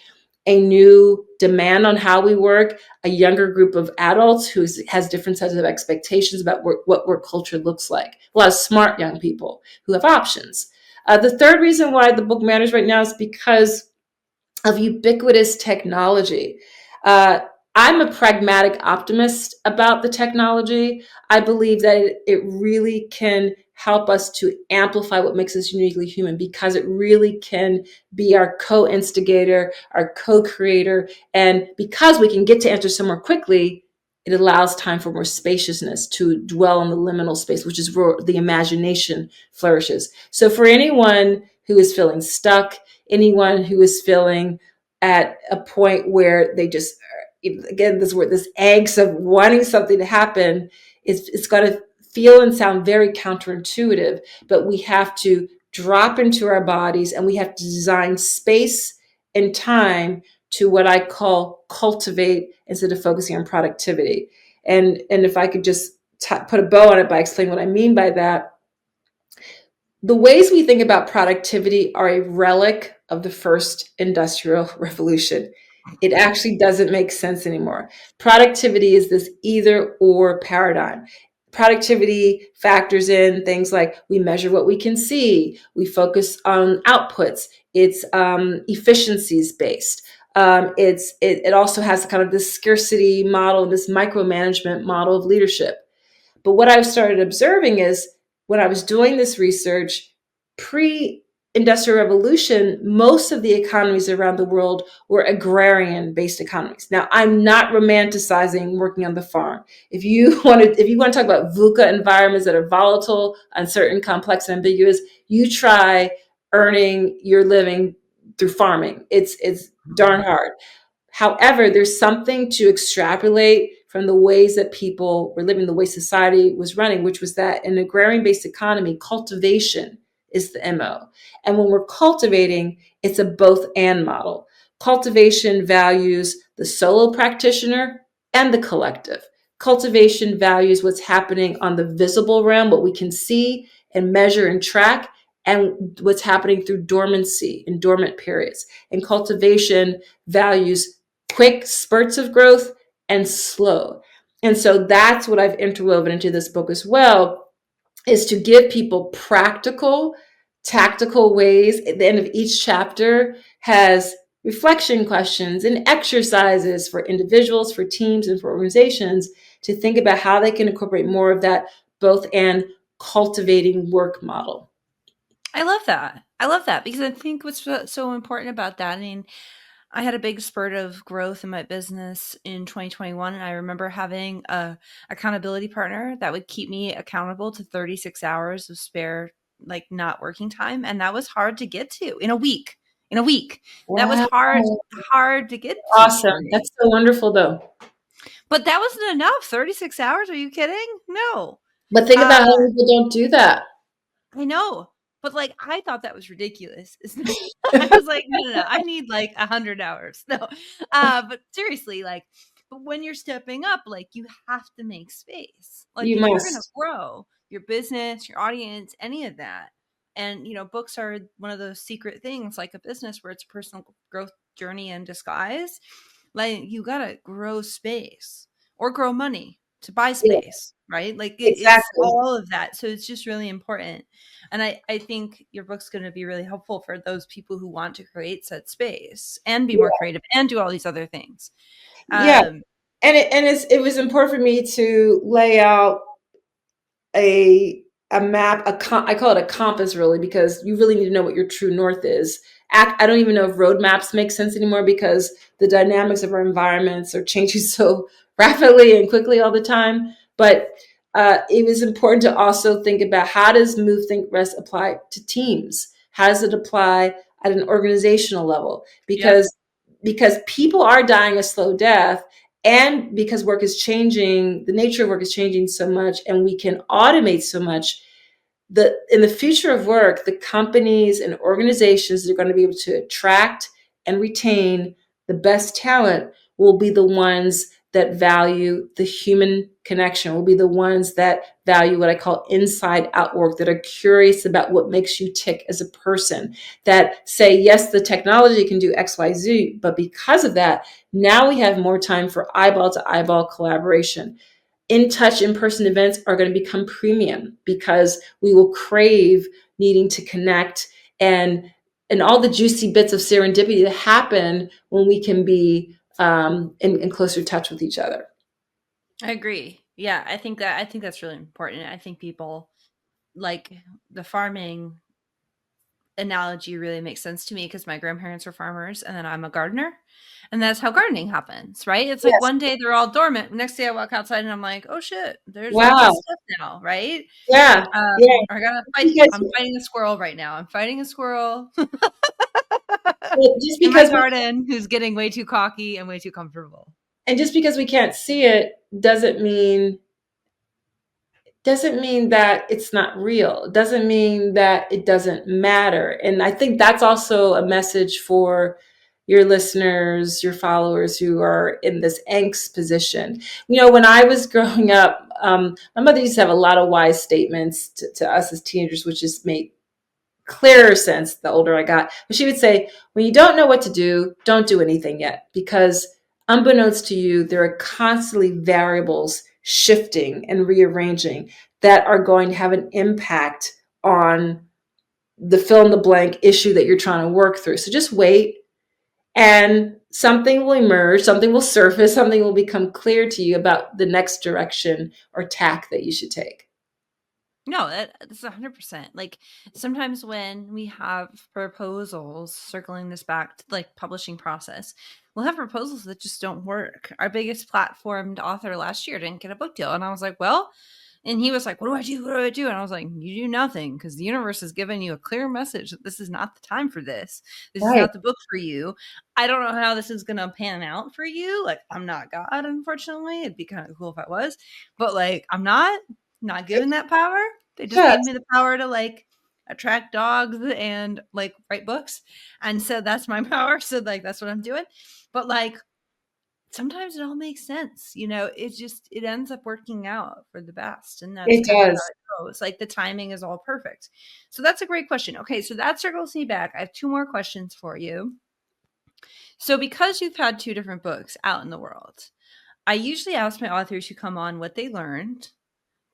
a new demand on how we work, a younger group of adults who has different sets of expectations about what work culture looks like. A lot of smart young people who have options. The third reason why the book matters right now is because of ubiquitous technology. Uh, I'm a pragmatic optimist about the technology. I believe that it really can help us to amplify what makes us uniquely human, because it really can be our co-instigator, our co-creator. And because we can get to answers so more quickly, it allows time for more spaciousness to dwell in the liminal space, which is where the imagination flourishes. So for anyone who is feeling stuck, anyone who is feeling at a point where they just, again, this angst of wanting something to happen, it's got to feel and sound very counterintuitive, but we have to drop into our bodies and we have to design space and time to what I call cultivate instead of focusing on productivity. And if I could just put a bow on it by explaining what I mean by that, the ways we think about productivity are a relic of the first industrial revolution. It actually doesn't make sense anymore. Productivity is this either or paradigm. Productivity factors in things like we measure what we can see, we focus on outputs, it's efficiencies based. It also has kind of this scarcity model, this micromanagement model of leadership. But what I've started observing is when I was doing this research, pre-industrial revolution, most of the economies around the world were agrarian-based economies. Now, I'm not romanticizing working on the farm. If you want to talk about VUCA environments that are volatile, uncertain, complex, and ambiguous, you try earning your living through farming. It's darn hard. However, there's something to extrapolate from the ways that people were living, the way society was running, which was that in an agrarian based economy, cultivation is the MO. And when we're cultivating, it's a both and model. Cultivation values the solo practitioner and the collective. Cultivation values what's happening on the visible realm, what we can see and measure and track, and what's happening through dormancy and dormant periods. And cultivation values quick spurts of growth and slow. And so that's what I've interwoven into this book as well, is to give people practical, tactical ways. At the end of each chapter has reflection questions and exercises for individuals, for teams, and for organizations to think about how they can incorporate more of that both and cultivating work model. I love that. I love that because I think what's so important about that. I mean, I had a big spurt of growth in my business in 2021, and I remember having a accountability partner that would keep me accountable to 36 hours of spare, like not working time, and that was hard to get to in a week. In a week, that was Wow. hard to get to Awesome. for me. That's so wonderful, though. But that wasn't enough. 36 hours? Are you kidding? No. But think about Uh, how people don't do that. I know, but, like, I thought that was ridiculous. I was like, "No, no, no, I need, like, 100 hours." No, but seriously, like, but when you're stepping up, like, you have to make space. Like, You if you're gonna must. grow your business, your audience, any of that, and, books are one of those secret things, like a business where it's a personal growth journey in disguise, like, you gotta grow space or grow money to buy Yeah, space, right? Like, it's exactly. all of that, so it's just really important. And I think your book's going to be really helpful for those people who want to create said space and be more Yeah. creative and do all these other things. Yeah. Um, And it was important for me to lay out a a map, I call it a compass really, because you really need to know what your true north is. I don't even know if roadmaps make sense anymore because the dynamics of our environments are changing so rapidly and quickly all the time. But it was important to also think about, how does move, think, rest apply to teams? How does it apply at an organizational level? yep, Because people are dying a slow death, and because work is changing, the nature of work is changing so much, and we can automate so much, that in the future of work, the companies and organizations that are going to be able to attract and retain the best talent will be the ones that value the human connection, will be the ones that value what I call inside out work, that are curious about what makes you tick as a person, that say, yes, the technology can do XYZ, but because of that, now we have more time for eyeball to eyeball collaboration. In touch, in person events are going to become premium because we will crave needing to connect, and all the juicy bits of serendipity that happen when we can be in closer touch with each other. I agree. Yeah, I think that's really important. I think people like the farming analogy really makes sense to me because my grandparents were farmers and then I'm a gardener. And that's how gardening happens, right? It's like Yes. one day they're all dormant. Next day I walk outside and I'm like, oh shit, there's all Wow. this stuff now, right? Yeah. Yeah. I gotta fight. Because I'm fighting a squirrel right now. I'm fighting a squirrel just in my because we garden who's getting way too cocky and way too comfortable. and just because we can't see it doesn't mean that it's not real. It doesn't mean that it doesn't matter. And I think that's also a message for your listeners, your followers who are in this angst position. When I was growing up, my mother used to have a lot of wise statements to us as teenagers, which just made clearer sense the older I got. But she would say, when you don't know what to do, don't do anything yet, because unbeknownst to you, there are constantly variables shifting and rearranging that are going to have an impact on the fill in the blank issue that you're trying to work through. So just wait and something will emerge, something will surface, something will become clear to you about the next direction or tack that you should take. No, that's 100%. Like sometimes when we have proposals, circling this back to like publishing process, we'll have proposals that just don't work. Our biggest platformed author last year didn't get a book deal. And I was like, well, and he was like, what do I do? What do I do? And I was like, you do nothing, because the universe has given you a clear message that this is not the time for this. This is Right. not the book for you. I don't know how this is going to pan out for you. Like, I'm not God, unfortunately. It'd be kind of cool if I was, but like, I'm not given that power. They just gave Yes, me the power to like attract dogs and like write books. And so that's my power. So like that's what I'm doing. But like sometimes it all makes sense. It ends up working out for the best. And that's it kind of how does. it goes. Like the timing is all perfect. So that's a great question. Okay, so that circles me back. I have two more questions for you. So because you've had two different books out in the world, I usually ask my authors who come on what they learned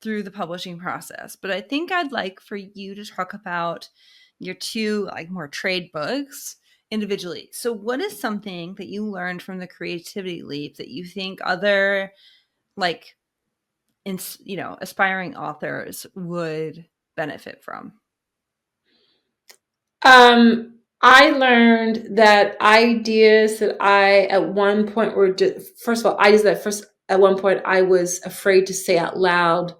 through the publishing process. But I think I'd like for you to talk about your two like more trade books individually. So what is something that you learned from the creativity leap that you think other like aspiring authors would benefit from? I learned that ideas that I at one point were just, first of all, ideas that first at one point I was afraid to say out loud,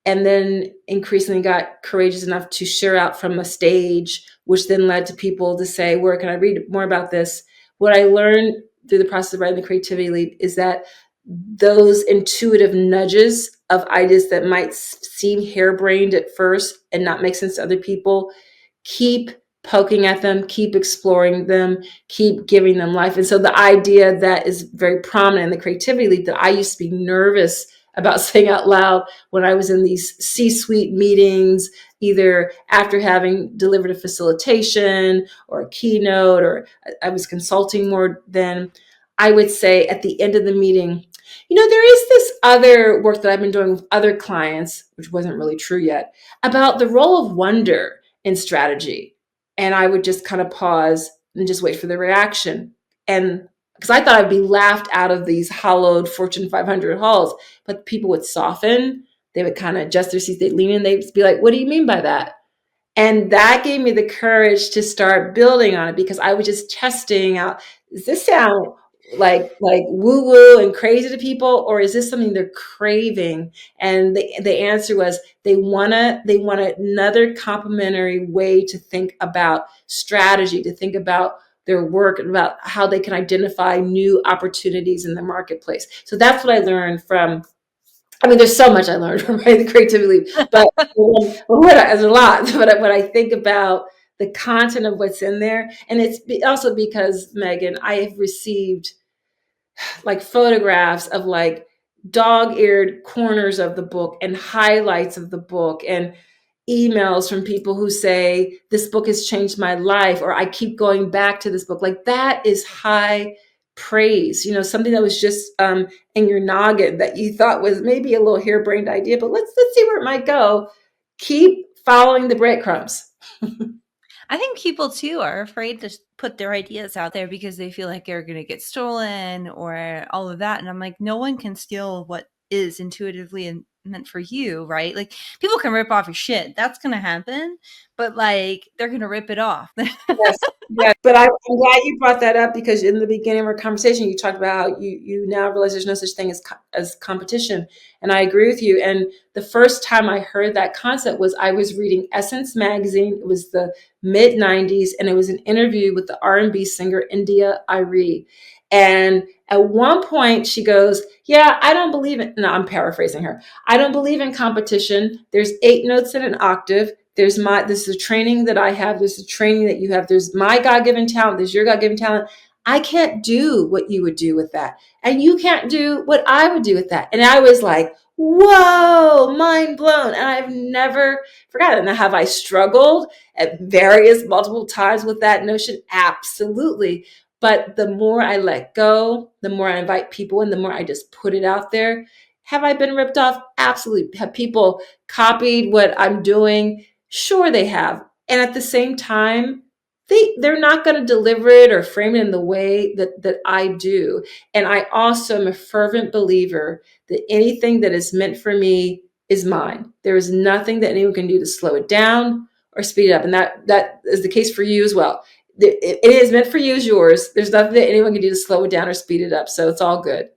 and then increasingly got courageous enough to share out from a stage, which then led to people to say, where can I read more about this? What I learned through the process of writing the Creativity Leap is that those intuitive nudges of ideas that might seem harebrained at first and not make sense to other people, keep poking at them, keep exploring them, keep giving them life. And so the idea that is very prominent in the Creativity Leap that I used to be nervous about saying out loud when I was in these C-suite meetings, either after having delivered a facilitation or a keynote, or I was consulting more then, I would say at the end of the meeting, there is this other work that I've been doing with other clients, which wasn't really true yet, about the role of wonder in strategy. And I would just kind of pause and just wait for the reaction. And because I thought I'd be laughed out of these hollowed Fortune 500 halls, but people would soften. They would kind of adjust their seats. They'd lean in. They'd be like, what do you mean by that? And that gave me the courage to start building on it, because I was just testing out, does this sound like woo woo and crazy to people, or is this something they're craving? And the answer was they want another complementary way to think about strategy, to think about their work, and about how they can identify new opportunities in the marketplace. So that's what I learned from. I mean, there's so much I learned from writing the Creativity Leap, but there's a lot. But when I think about the content of what's in there, and it's also because, Megan, I have received like photographs of like dog-eared corners of the book and highlights of the book, and emails from people who say this book has changed my life, or I keep going back to this book. Like, that is high praise. Something that was just in your noggin that you thought was maybe a little harebrained idea, but let's see where it might go. Keep following the breadcrumbs. I think people too are afraid to put their ideas out there because they feel like they're going to get stolen or all of that. And I'm like, no one can steal what is intuitively meant for you, right? Like people can rip off your shit. That's going to happen, but like they're going to rip it off. Yes, yes. But I'm glad you brought that up, because in the beginning of our conversation, you talked about how you now realize there's no such thing as competition, and I agree with you. And the first time I heard that concept was I was reading Essence magazine. It was the mid '90s, and it was an interview with the R&B singer India Arie. And at one point, she goes, "Yeah, I don't believe in." No, I'm paraphrasing her. "I don't believe in competition. There's 8 notes in an octave. This is a training that I have. There's a training that you have. There's my God-given talent. There's your God-given talent. I can't do what you would do with that. And you can't do what I would do with that." And I was like, whoa, mind blown. And I've never forgotten. Now, have I struggled at various multiple times with that notion? Absolutely. But the more I let go, the more I invite people in, the more I just put it out there. Have I been ripped off? Absolutely. Have people copied what I'm doing? Sure, they have. And at the same time, they're not going to deliver it or frame it in the way that I do. And I also am a fervent believer that anything that is meant for me is mine. There is nothing that anyone can do to slow it down or speed it up. And that is the case for you as well. It is meant for you as yours. There's nothing that anyone can do to slow it down or speed it up. So it's all good.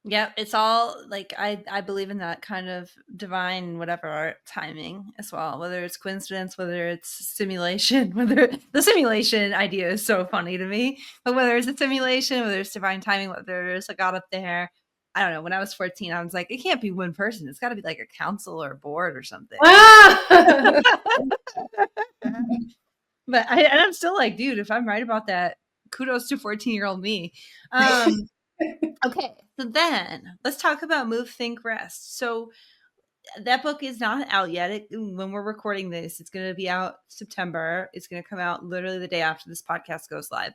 Yep, it's all like I believe in that kind of divine whatever art timing as well. Whether it's coincidence, whether it's simulation, whether the simulation idea is so funny to me, but whether it's a simulation, whether it's divine timing, whether there's a God up there. I don't know. When I was 14, I was like, it can't be one person. It's got to be like a council or a board or something. Ah! But and I'm still like, dude, if I'm right about that, kudos to 14-year-old me. Okay, so then let's talk about Move, Think, Rest. So that book is not out yet. When we're recording this, it's going to be out September. It's going to come out literally the day after this podcast goes live.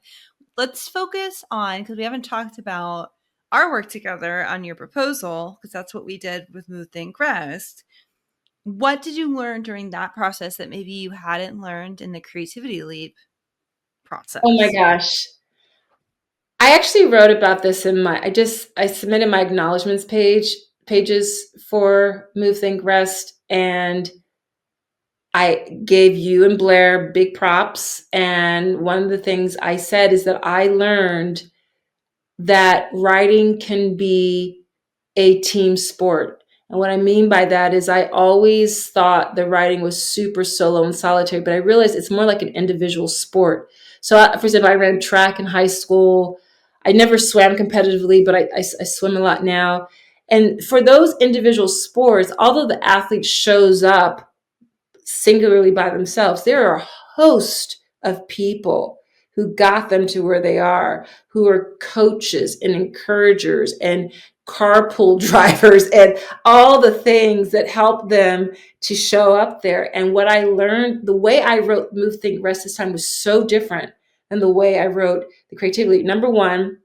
Let's focus on, because we haven't talked about our work together on your proposal, because that's what we did with Move, Think, Rest. What did you learn during that process that maybe you hadn't learned in the Creativity Leap Oh my process? gosh. I actually wrote about this I submitted my pages for Move Think Rest, and I gave you and Blair big props. And one of the things I said is that I learned that writing can be a team sport. And what I mean by that is I always thought the writing was super solo and solitary, but I realized it's more like an individual sport. So, for example, I ran track in high school. I never swam competitively, but I swim a lot now. And for those individual sports, although the athlete shows up singularly by themselves, there are a host of people who got them to where they are, who are coaches and encouragers and carpool drivers and all the things that help them to show up there. And what I learned, the way I wrote Move, Think, Rest this time was so different than the way I wrote the Creativity. Number one,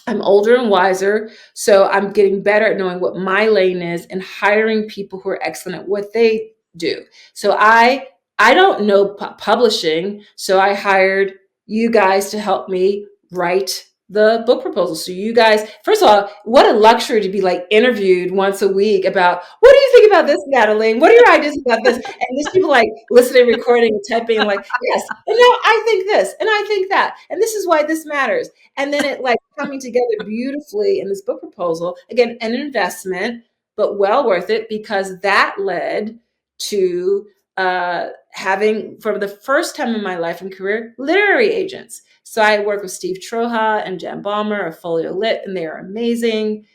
I'm older and wiser, so I'm getting better at knowing what my lane is and hiring people who are excellent at what they do. So I don't know publishing, so I hired you guys to help me write the book proposal. So you guys, first of all, what a luxury to be like interviewed once a week about what do you think about this, Natalie? What are your ideas about this? And these people like listening, recording, and typing, and like, yes, and now I think this, and I think that, and this is why this matters. And then it like coming together beautifully in this book proposal. Again, an investment, but well worth it because that led to having, for the first time in my life and career, literary agents. So I work with Steve Troja and Jan Balmer of Folio Lit, and they are amazing.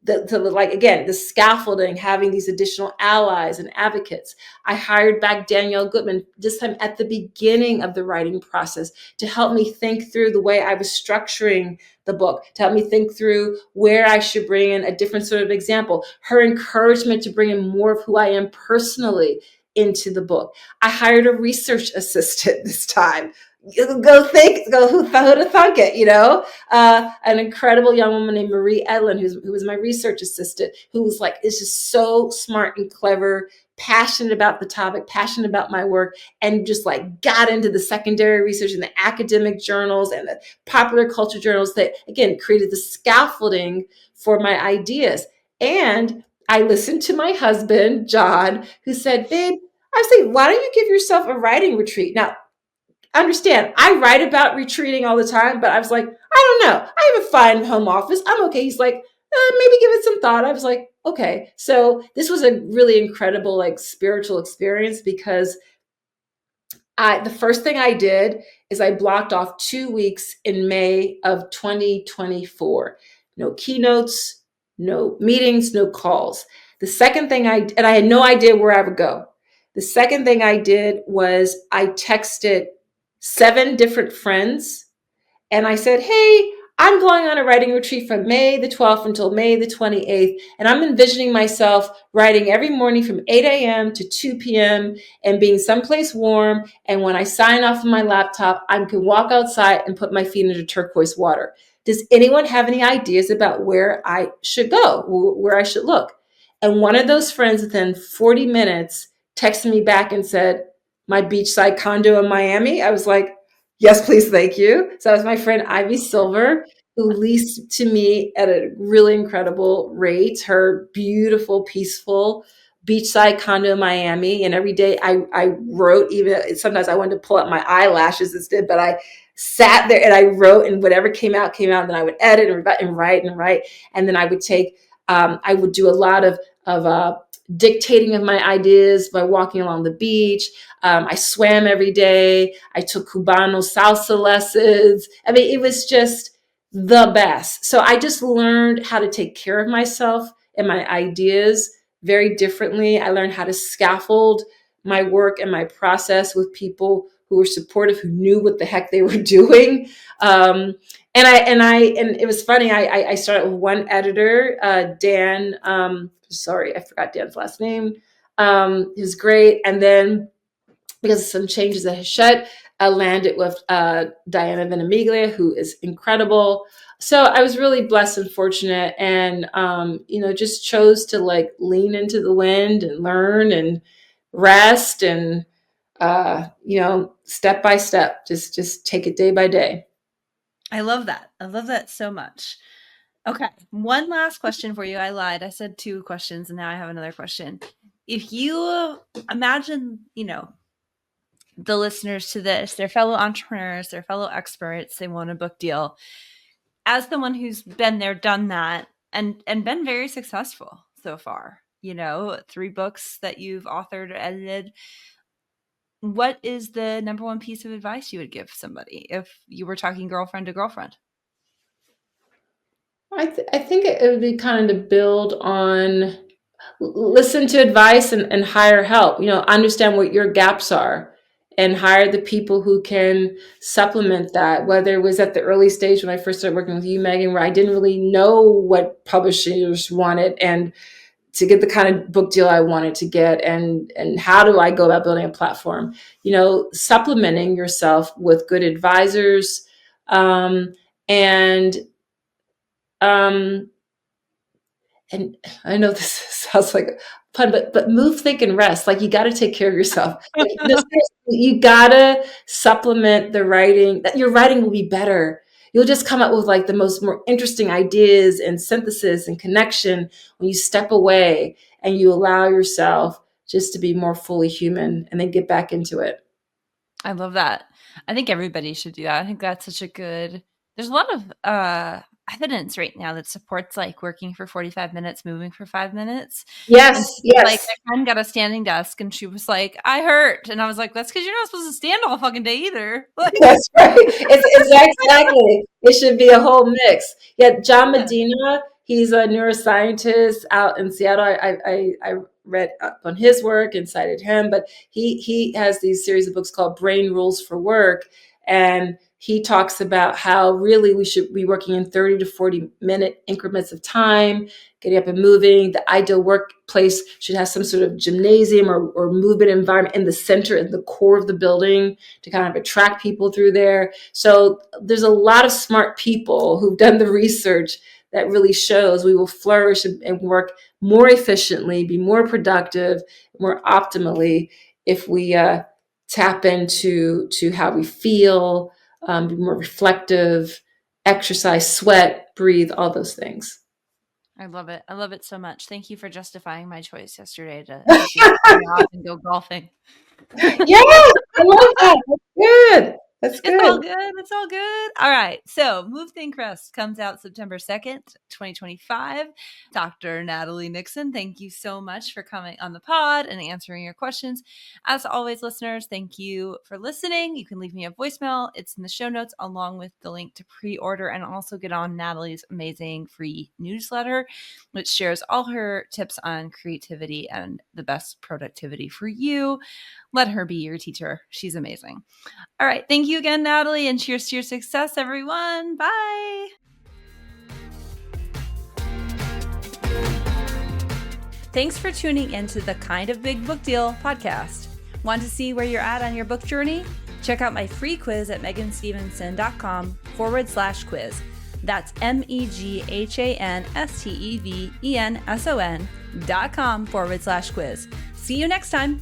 Like, again, the scaffolding, having these additional allies and advocates. I hired back Danielle Goodman this time at the beginning of the writing process to help me think through the way I was structuring the book, to help me think through where I should bring in a different sort of example. Her encouragement to bring in more of who I am personally into the book. I hired a research assistant this time. Go who'd have thunk it, an incredible young woman named Marie Edlin, who was my research assistant, who was like, is just so smart and clever, passionate about the topic, passionate about my work, and just like got into the secondary research and the academic journals and the popular culture journals that, again, created the scaffolding for my ideas. And I listened to my husband, John, who said, babe, I was saying, why don't you give yourself a writing retreat? Now, understand, I write about retreating all the time, but I was like, I don't know. I have a fine home office. I'm okay. He's like, maybe give it some thought. I was like, okay. So this was a really incredible, like, spiritual experience because the first thing I did is I blocked off 2 weeks in May of 2024. No keynotes, no meetings, no calls. The second thing and I had no idea where I would go. The second thing I did was I texted 7 different friends and I said, hey, I'm going on a writing retreat from May the 12th until May the 28th. And I'm envisioning myself writing every morning from 8 a.m. to 2 p.m. and being someplace warm. And when I sign off on my laptop, I can walk outside and put my feet into turquoise water. Does anyone have any ideas about where I should go, where I should look? And one of those friends within 40 minutes texted me back and said, my beachside condo in Miami. I was like, Yes, please. Thank you. So that was my friend Ivy Silver, who leased to me at a really incredible rate her beautiful, peaceful beachside condo in Miami. And every day I wrote, even sometimes I wanted to pull out my eyelashes instead, but I sat there and I wrote, and whatever came out, came out. And then I would edit and write and write. And then I would I would do a lot of dictating of my ideas by walking along the beach. I swam every day. I took Cubano salsa lessons. I mean, it was just the best. So I just learned how to take care of myself and my ideas very differently. I learned how to scaffold my work and my process with people who were supportive, who knew what the heck they were doing. And it was funny. I started with one editor, Dan. Sorry, I forgot Dan's last name. He was great, and then because of some changes at Hachette, I landed with Diana Ventimiglia, who is incredible. So I was really blessed and fortunate, and just chose to like lean into the wind and learn and rest and step by step, just take it day by day. I love that. I love that so much. Okay. One last question for you. I lied. I said 2 questions and now I have another question. If you imagine, the listeners to this, they're fellow entrepreneurs, they're fellow experts, they want a book deal. As the one who's been there, done that, and been very successful so far, 3 books that you've authored or edited, what is the number one piece of advice you would give somebody if you were talking girlfriend to girlfriend? I think it would be kind of to build on, listen to advice and hire help. Understand what your gaps are and hire the people who can supplement that. Whether it was at the early stage when I first started working with you, Meghan, where I didn't really know what publishers wanted and to get the kind of book deal I wanted to get, and how do I go about building a platform? Supplementing yourself with good advisors, and and I know this sounds like a pun, but move, think, and rest. Like, you got to take care of yourself. Like, you got to supplement the writing. That your writing will be better. You'll just come up with like the more interesting ideas and synthesis and connection when you step away and you allow yourself just to be more fully human, and then get back into it. I love that. I think everybody should do that. I think that's such a good, there's a lot of evidence right now that supports like working for 45 minutes, moving for 5 minutes. And Yes, like yes. my friend got a standing desk and she was like, I hurt. And I was like, that's because you're not supposed to stand all fucking day either. Like, That's right. It's exactly. It should be a whole mix. Yeah, John yeah. Medina, he's a neuroscientist out in Seattle. I read up on his work and cited him, but he has these series of books called Brain Rules for Work, and he talks about how really we should be working in 30 to 40-minute increments of time, getting up and moving. The ideal workplace should have some sort of gymnasium or movement environment in the center, in the core of the building, to kind of attract people through there. So there's a lot of smart people who've done the research that really shows we will flourish and work more efficiently, be more productive, more optimally if we tap into how we feel, be more reflective, exercise, sweat, breathe, all those things. I love it. I love it so much. Thank you for justifying my choice yesterday to take the day off and go golfing. Yes, I love that. That's good. That's It's all good. good. It's all good. All right. So, Move, Think, Rest comes out September 2nd, 2025. Dr. Natalie Nixon, thank you so much for coming on the pod and answering your questions. As always, listeners, thank you for listening. You can leave me a voicemail. It's in the show notes, along with the link to pre-order, and also get on Natalie's amazing free newsletter, which shares all her tips on creativity and the best productivity for you. Let her be your teacher. She's amazing. All right. Thank you again, Natalie, and cheers to your success, everyone. Bye. Thanks for tuning into the Kind of Big Book Deal podcast. Want to see where you're at on your book journey? Check out my free quiz at meghanstevenson.com/quiz. That's MEGHANSTEVENSON.com/quiz. See you next time.